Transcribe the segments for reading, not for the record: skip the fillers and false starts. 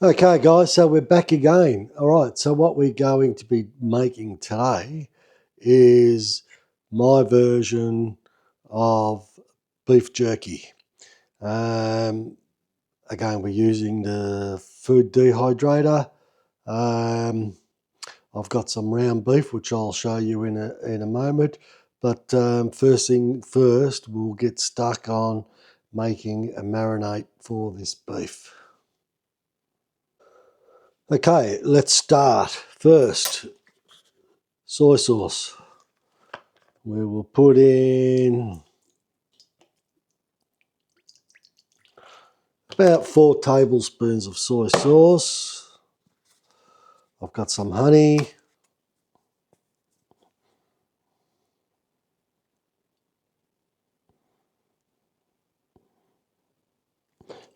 Okay guys, so we're back again. All right, so what we're going to be making today is my version of beef jerky. Again, we're using the food dehydrator. I've got some round beef, which I'll show you in a moment. But first thing first, we'll get stuck on making a marinade for this beef. Okay, let's start. First, soy sauce. We will put in about 4 tablespoons of soy sauce. I've got some honey.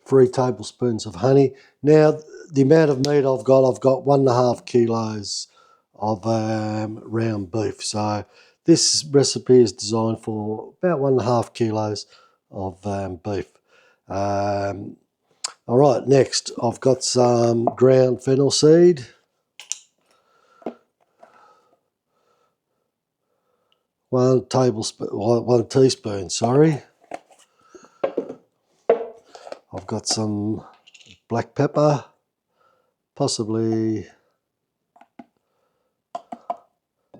3 tablespoons of honey. Now, the amount of meat I've got 1.5 kilos of round beef. So this recipe is designed for about 1.5 kilos of beef. All right, next I've got some ground fennel seed. 1 teaspoon, sorry. I've got some black pepper, possibly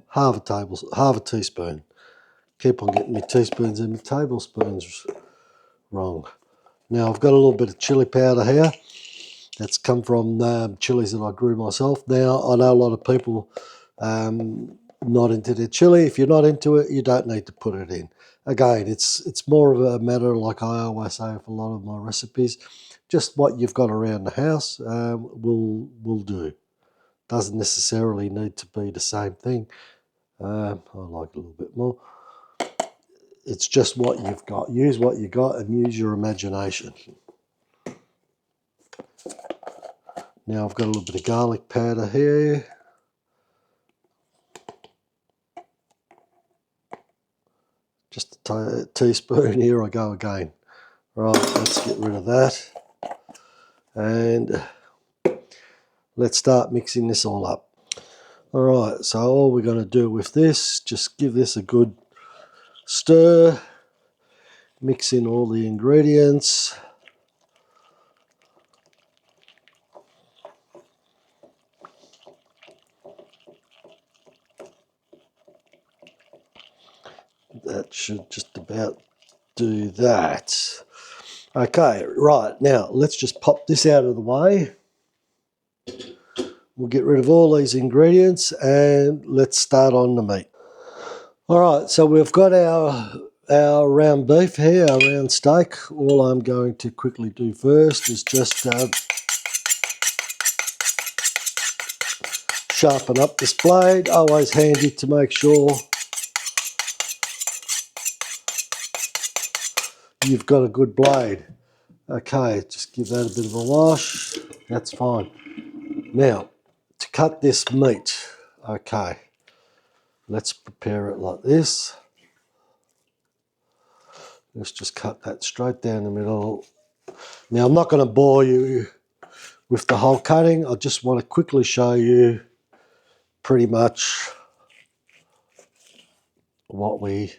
half a teaspoon. Keep on getting my teaspoons and my tablespoons wrong. Now I've got a little bit of chili powder here. That's come from chilies that I grew myself. Now I know a lot of people not into their chili. If you're not into it, you don't need to put it in. Again, it's more of a matter, like I always say with a lot of my recipes, just what you've got around the house will do. Doesn't necessarily need to be the same thing. I like a little bit more. It's just what you've got. Use what you got and use your imagination. Now I've got a little bit of garlic powder here. Just a teaspoon. Here I go again. Right, let's get rid of that. And let's start mixing this all up. All right, so all we're going to do with this, just give this a good stir. Mix in all the ingredients. That should just about do that. Okay, right, now let's just pop this out of the way. We'll get rid of all these ingredients and let's start on the meat. All right, so we've got our round beef here, our round steak. All I'm going to quickly do first is just sharpen up this blade. Always handy to make sure you've got a good blade. Okay, just give that a bit of a wash. That's fine. Now, to cut this meat, okay, let's prepare it like this. Let's just cut that straight down the middle. Now, I'm not going to bore you with the whole cutting. I just want to quickly show you pretty much what we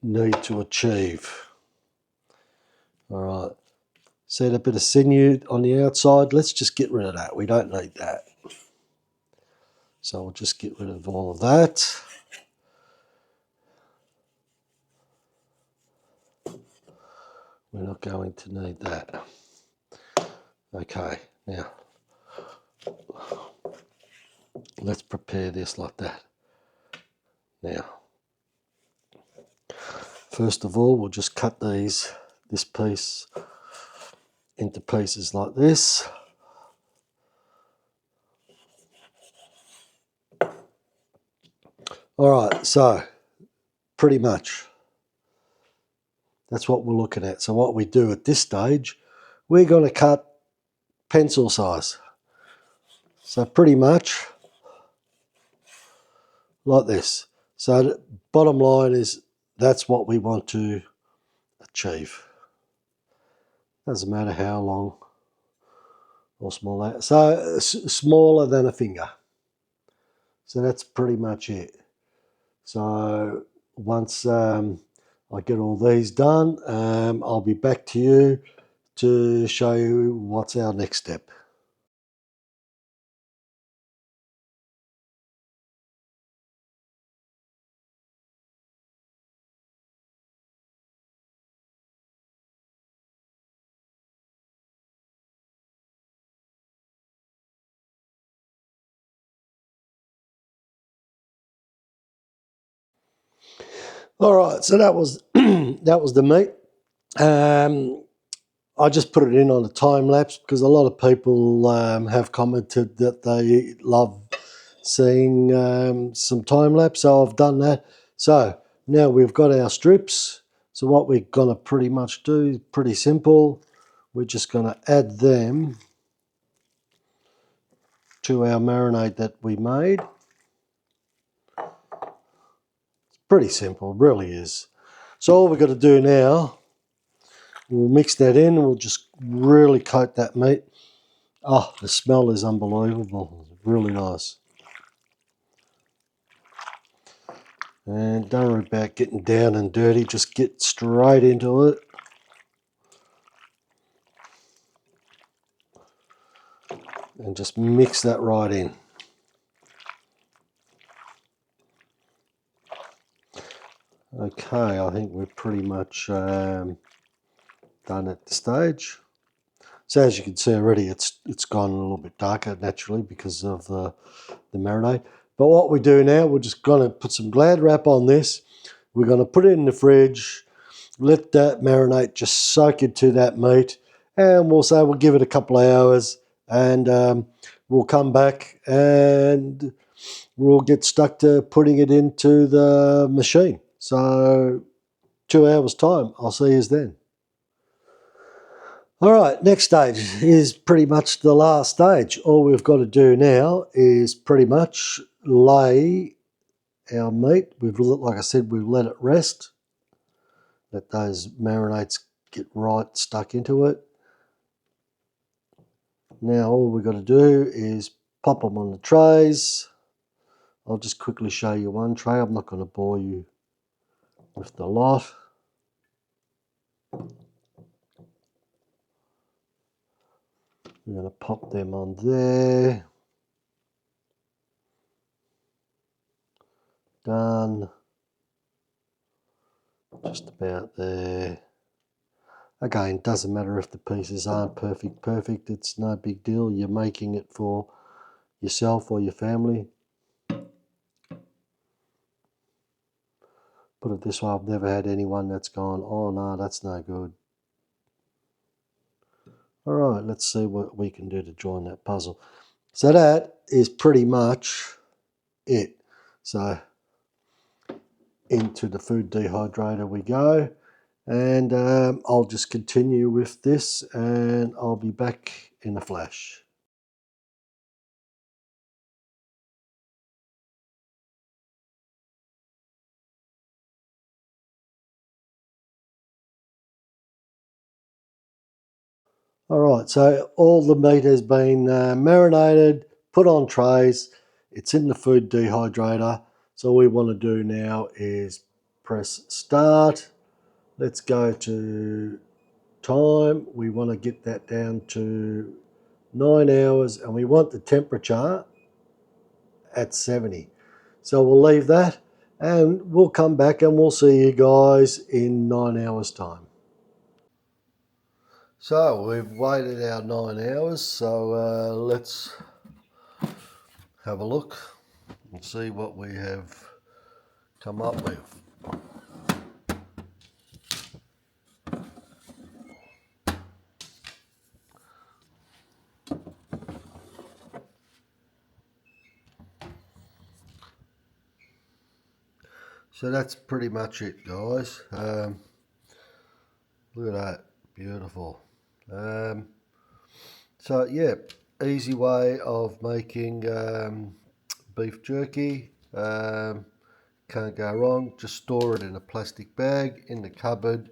need to achieve. All right. See that bit of sinew on the outside? Let's just get rid of that. We don't need that. So we'll just get rid of all of that. We're not going to need that. Okay, now let's prepare this like that. Now, first of all, we'll just cut this piece into pieces like this. All right, so pretty much that's what we're looking at. So what we do at this stage, we're going to cut pencil size. So pretty much like this. So the bottom line is that's what we want to achieve. Doesn't matter how long or smaller. So smaller than a finger. So that's pretty much it. So once I get all these done, I'll be back to you to show you what's our next step. All right, so that was that was the meat. I just put it in on a time lapse because a lot of people have commented that they love seeing some time lapse, so I've done that. So now we've got our strips. So what we're going to pretty much do is pretty simple. We're just going to add them to our marinade that we made. It's pretty simple, really is. So all we've got to do now, we'll mix that in and we'll just really coat that meat. Oh, the smell is unbelievable. It's really nice. And don't worry about getting down and dirty, just get straight into it. And just mix that right in. Okay, I think we're pretty much done at the stage. So as you can see already, it's gone a little bit darker naturally because of the marinade. But what we do now, we're just going to put some Glad wrap on this. We're going to put it in the fridge, let that marinade just soak into that meat, and we'll give it a couple of hours, and we'll come back and we'll get stuck to putting it into the machine. So 2 hours time, I'll see you then. All right, next stage is pretty much the last stage. All we've got to do now is pretty much lay our meat. Like I said, we've let it rest. Let those marinades get right stuck into it. Now all we've got to do is pop them on the trays. I'll just quickly show you one tray. I'm not going to bore you with the lot. We're going to pop them on there. Done. Just about there. Again, doesn't matter if the pieces aren't perfect. It's no big deal. You're making it for yourself or your family. Put it this way, I've never had anyone that's gone, oh no, that's no good. All right, let's see what we can do to join that puzzle. So that is pretty much it. So into the food dehydrator we go, and I'll just continue with this and I'll be back in a flash. All right, so all the meat has been marinated, put on trays. It's in the food dehydrator. So all we want to do now is press start. Let's go to time. We want to get that down to 9 hours and we want the temperature at 70. So we'll leave that and we'll come back and we'll see you guys in 9 hours time. So we've waited our 9 hours, so let's have a look and see what we have come up with. So that's pretty much it, guys. Look at that, beautiful. So yeah, easy way of making beef jerky. Can't go wrong. Just store it in a plastic bag in the cupboard.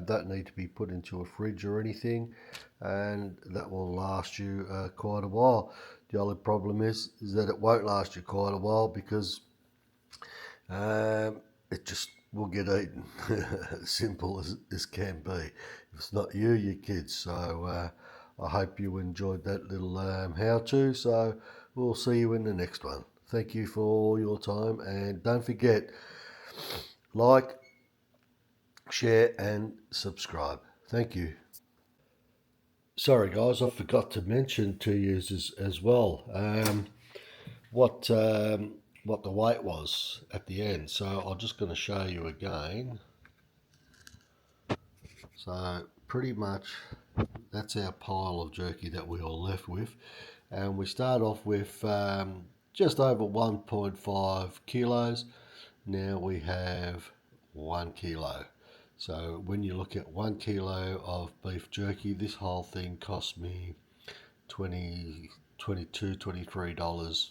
Don't need to be put into a fridge or anything, and that will last you quite a while. The only problem is that it won't last you quite a while because it just will get eaten. Simple as can be. If it's not you, your kids. So I hope you enjoyed that little how-to. So we'll see you in the next one. Thank you for all your time, and don't forget, like, share, and subscribe. Thank you. Sorry, guys, I forgot to mention to you as well what what the weight was at the end. So I'm just going to show you again. So pretty much that's our pile of jerky that we are left with, and we start off with just over 1.5 kilos. Now we have 1 kilo. So when you look at 1 kilo of beef jerky, this whole thing cost me $23,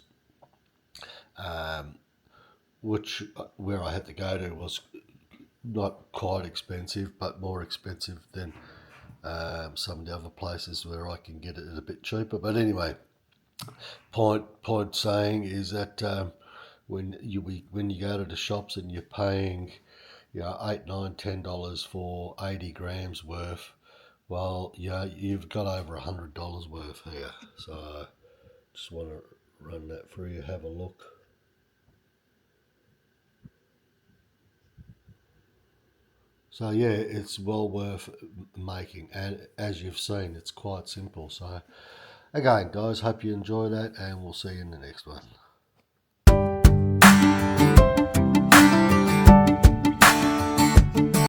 which where I had to go to was not quite expensive, but more expensive than some of the other places where I can get it a bit cheaper. But anyway, point saying is that when you go to the shops and you're paying, $8, $9, $10 for 80 grams worth, well, you've got over $100 worth here. So just want to run that through you, have a look. So yeah, it's well worth making, and as you've seen, it's quite simple. So again, guys, hope you enjoy that, and we'll see you in the next one.